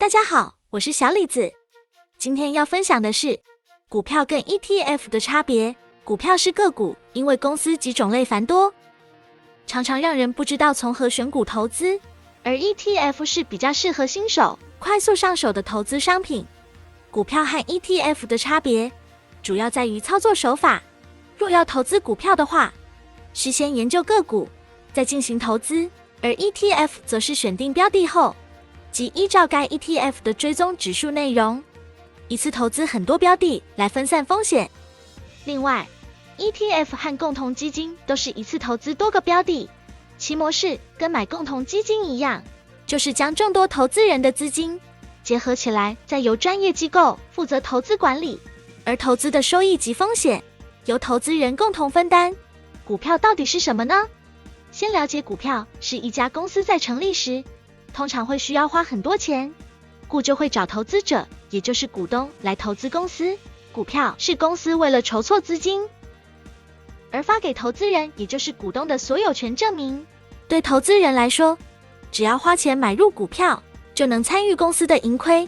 大家好，我是小李子。今天要分享的是股票跟 ETF 的差别。股票是个股，因为公司及种类繁多，常常让人不知道从何选股投资。而 ETF 是比较适合新手快速上手的投资商品。股票和 ETF 的差别主要在于操作手法。若要投资股票的话，事先研究个股，再进行投资；而 ETF 则是选定标的后，即依照该 ETF 的追踪指数内容，一次投资很多标的来分散风险。另外， ETF 和共同基金都是一次投资多个标的，其模式跟买共同基金一样，就是将众多投资人的资金结合起来，再由专业机构负责投资管理，而投资的收益及风险由投资人共同分担。股票到底是什么呢？先了解股票是一家公司在成立时，通常会需要花很多钱，故就会找投资者，也就是股东来投资公司。股票是公司为了筹措资金而发给投资人，也就是股东的所有权证明。对投资人来说，只要花钱买入股票，就能参与公司的盈亏，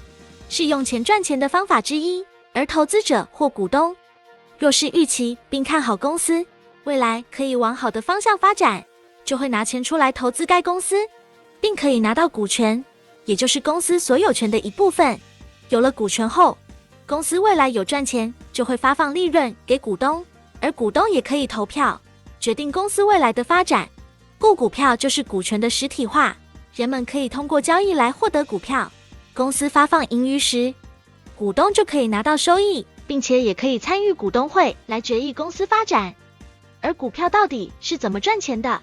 是用钱赚钱的方法之一。而投资者或股东若是预期并看好公司未来可以往好的方向发展，就会拿钱出来投资该公司，并可以拿到股权，也就是公司所有权的一部分。有了股权后，公司未来有赚钱，就会发放利润给股东，而股东也可以投票决定公司未来的发展。故股票就是股权的实体化，人们可以通过交易来获得股票。公司发放盈余时，股东就可以拿到收益，并且也可以参与股东会来决议公司发展。而股票到底是怎么赚钱的？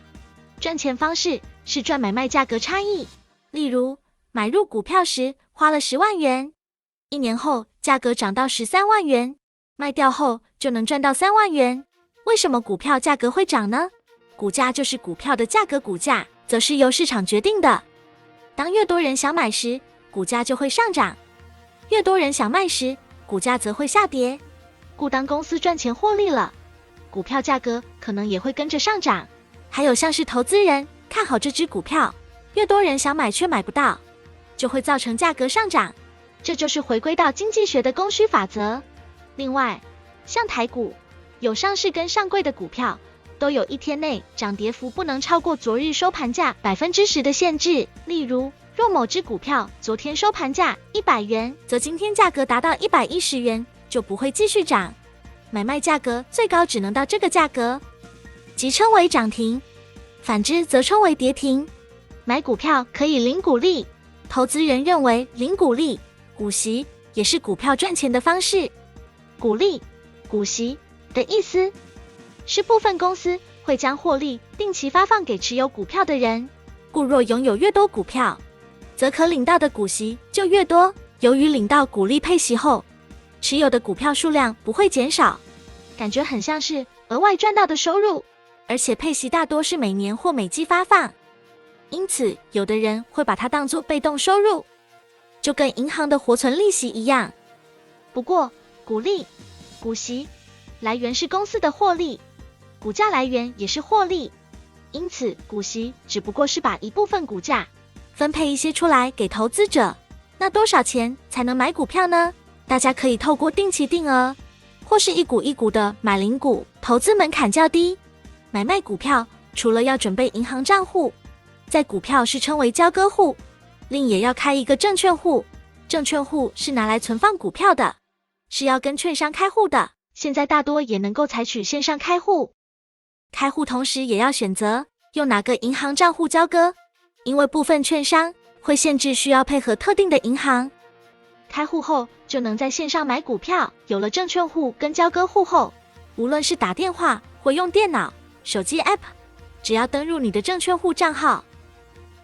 赚钱方式是赚买卖价格差异。例如，买入股票时花了10万元，1年后价格涨到13万元，卖掉后就能赚到3万元。为什么股票价格会涨呢？股价就是股票的价格，股价则是由市场决定的。当越多人想买时，股价就会上涨；越多人想卖时，股价则会下跌。故当公司赚钱获利了，股票价格可能也会跟着上涨。还有像是投资人看好这只股票，越多人想买却买不到，就会造成价格上涨。这就是回归到经济学的供需法则。另外，像台股有上市跟上柜的股票，都有一天内涨跌幅不能超过昨日收盘价 10% 的限制。例如，若某只股票昨天收盘价100元，则今天价格达到110元，就不会继续涨。买卖价格最高只能到这个价格，即称为涨停，反之则称为跌停。买股票可以领股利，投资人认为领股利、股息也是股票赚钱的方式。股利、股息的意思是部分公司会将获利定期发放给持有股票的人，故若拥有越多股票，则可领到的股息就越多。由于领到股利配息后，持有的股票数量不会减少，感觉很像是额外赚到的收入，而且配息大多是每年或每季发放，因此有的人会把它当作被动收入，就跟银行的活存利息一样。不过，股利、股息来源是公司的获利，股价来源也是获利，因此股息只不过是把一部分股价分配一些出来给投资者。那多少钱才能买股票呢？大家可以透过定期定额或是一股一股的买零股，投资门槛较低。买卖股票除了要准备银行账户，在股票是称为交割户，另也要开一个证券户。证券户是拿来存放股票的，是要跟券商开户的。现在大多也能够采取线上开户。开户同时也要选择用哪个银行账户交割，因为部分券商会限制需要配合特定的银行。开户后就能在线上买股票。有了证券户跟交割户后，无论是打电话或用电脑、手机 App， 只要登入你的证券户账号，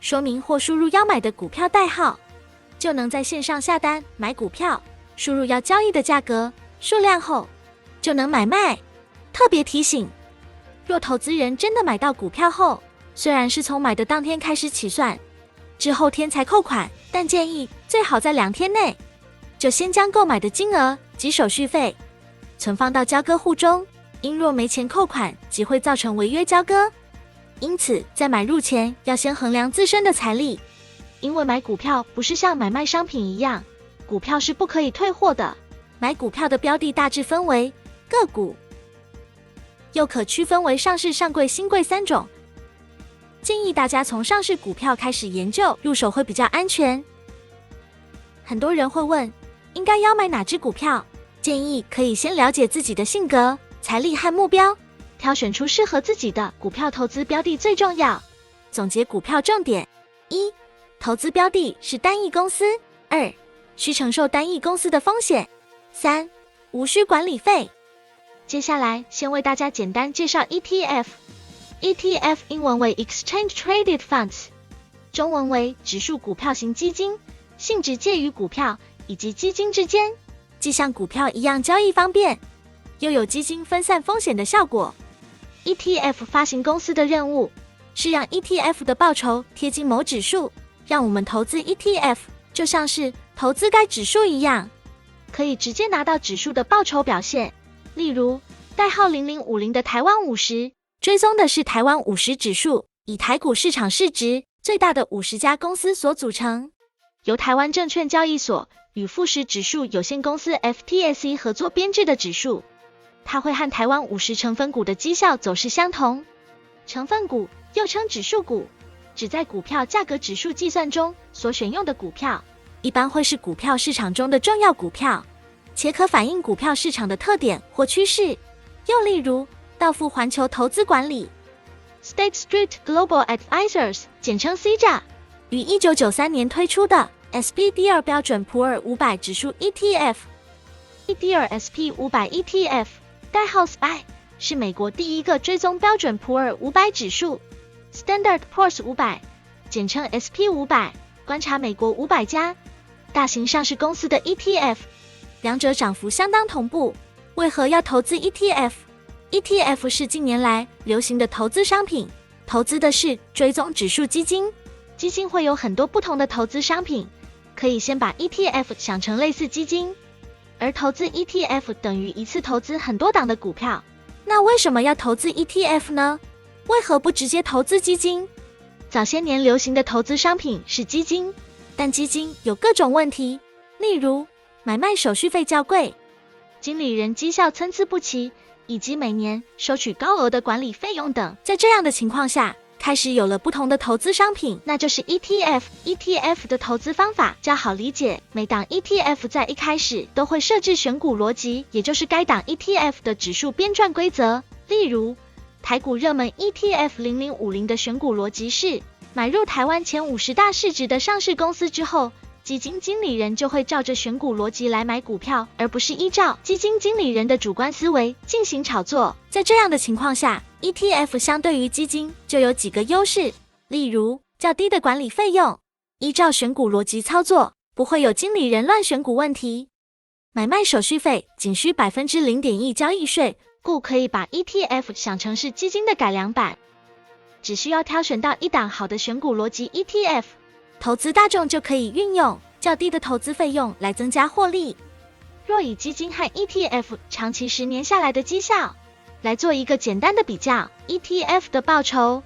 说明或输入要买的股票代号，就能在线上下单买股票，输入要交易的价格、数量后，就能买卖。特别提醒，若投资人真的买到股票后，虽然是从买的当天开始起算，之后天才扣款，但建议最好在2天内就先将购买的金额及手续费存放到交割户中，因若没钱扣款，即会造成违约交割。因此，在买入前要先衡量自身的财力，因为买股票不是像买卖商品一样，股票是不可以退货的。买股票的标的大致分为个股，又可区分为上市、上柜、新柜3种。建议大家从上市股票开始研究入手会比较安全。很多人会问，应该要买哪只股票？建议可以先了解自己的性格、财力和目标，挑选出适合自己的股票投资标的最重要。总结股票重点： 1. 投资标的是单一公司； 2. 需承受单一公司的风险； 3. 无需管理费。接下来先为大家简单介绍 ETF。ETF 英文为 Exchange Traded Funds， 中文为指数股票型基金，性质介于股票以及基金之间，既像股票一样交易方便，又有基金分散风险的效果。ETF 发行公司的任务是让 ETF 的报酬贴近某指数，让我们投资 ETF 就像是投资该指数一样，可以直接拿到指数的报酬表现。例如代号0050的台湾50，追踪的是台湾50指数，以台股市场市值最大的50家公司所组成，由台湾证券交易所与富时指数有限公司 FTSE 合作编制的指数，它会和台湾50成分股的绩效走势相同。成分股又称指数股，指在股票价格指数计算中所选用的股票，一般会是股票市场中的重要股票，且可反映股票市场的特点或趋势。又例如道富环球投资管理 State Street Global Advisors 简称 CGA 于1993年推出的 SPDR 标准普尔500指数 ETF。SPDR SP500 ETF 代号 SPY 是美国第一个追踪标准普尔500指数 Standard Poor's 500简称 SP500， 观察美国500家大型上市公司的 ETF， 两者涨幅相当同步。为何要投资 ETF？ETF 是近年来流行的投资商品，投资的是追踪指数基金。基金会有很多不同的投资商品，可以先把 ETF 想成类似基金，而投资 ETF 等于一次投资很多档的股票。那为什么要投资 ETF 呢？为何不直接投资基金？早些年流行的投资商品是基金，但基金有各种问题，例如买卖手续费较贵，经理人绩效参差不齐，以及每年收取高额的管理费用等。在这样的情况下，开始有了不同的投资商品，那就是 ETF。ETF 的投资方法较好理解，每档 ETF 在一开始都会设置选股逻辑，也就是该档 ETF 的指数编撰规则。例如台股热门 ETF 0050的选股逻辑是，买入台湾前50大市值的上市公司之后，基金经理人就会照着选股逻辑来买股票，而不是依照基金经理人的主观思维进行炒作。在这样的情况下， ETF 相对于基金就有几个优势，例如较低的管理费用，依照选股逻辑操作，不会有经理人乱选股问题，买卖手续费仅需 0.1% 交易税，故可以把 ETF 想成是基金的改良版。只需要挑选到一档好的选股逻辑 ETF，投资大众就可以运用较低的投资费用来增加获利。若以基金和 ETF 长期10年下来的绩效来做一个简单的比较， ETF 的报酬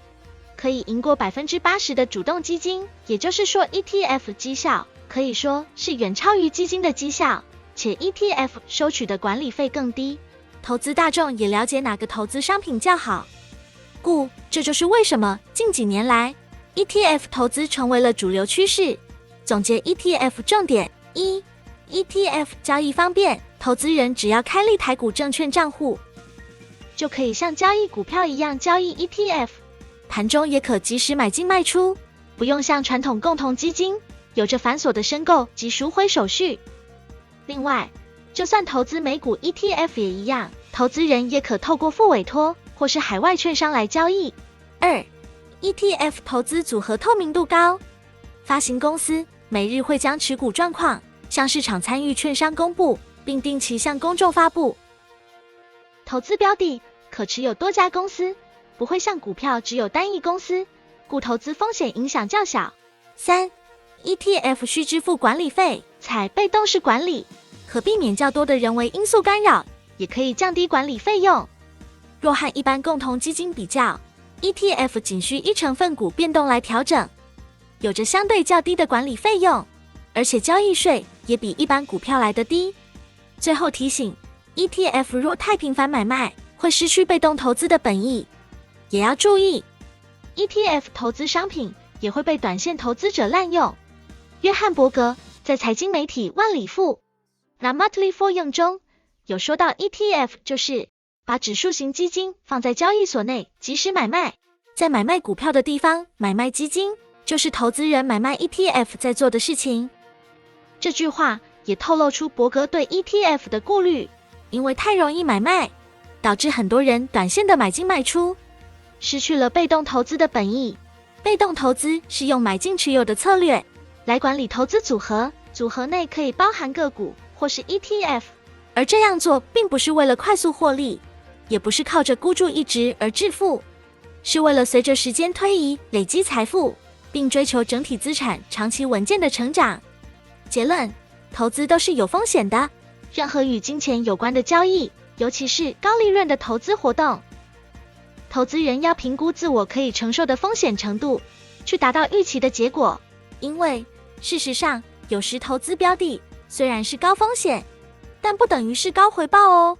可以赢过 80% 的主动基金，也就是说 ETF 绩效可以说是远超于基金的绩效，且 ETF 收取的管理费更低。投资大众也了解哪个投资商品较好，故这就是为什么近几年来ETF 投资成为了主流趋势。总结 ETF 重点： 1. ETF 交易方便，投资人只要开立台股证券账户，就可以像交易股票一样交易 ETF， 盘中也可及时买进卖出，不用像传统共同基金有着繁琐的申购及赎回手续。另外，就算投资美股 ETF 也一样，投资人也可透过副委托或是海外券商来交易。2. ETF 投资组合透明度高，发行公司每日会将持股状况向市场参与券商公布，并定期向公众发布。投资标的可持有多家公司，不会像股票只有单一公司，故投资风险影响较小。3. ETF 需支付管理费，采被动式管理，可避免较多的人为因素干扰，也可以降低管理费用。若和一般共同基金比较，ETF 仅需依成分股变动来调整，有着相对较低的管理费用，而且交易税也比一般股票来得低。最后提醒 ，ETF 若太频繁买卖，会失去被动投资的本益。也要注意 ，ETF 投资商品也会被短线投资者滥用。约翰伯格在财经媒体万里富《The Motley Fool》中有说到 ，ETF 就是把指数型基金放在交易所内即时买卖，在买卖股票的地方买卖基金，就是投资人买卖 ETF 在做的事情。这句话也透露出伯格对 ETF 的顾虑，因为太容易买卖，导致很多人短线的买进卖出，失去了被动投资的本益。被动投资是用买进持有的策略来管理投资组合，组合内可以包含个股或是 ETF， 而这样做并不是为了快速获利，也不是靠着孤注一掷而致富，是为了随着时间推移累积财富，并追求整体资产长期稳健的成长。结论：投资都是有风险的，任何与金钱有关的交易，尤其是高利润的投资活动，投资人要评估自我可以承受的风险程度，去达到预期的结果。因为事实上，有时投资标的虽然是高风险，但不等于是高回报哦。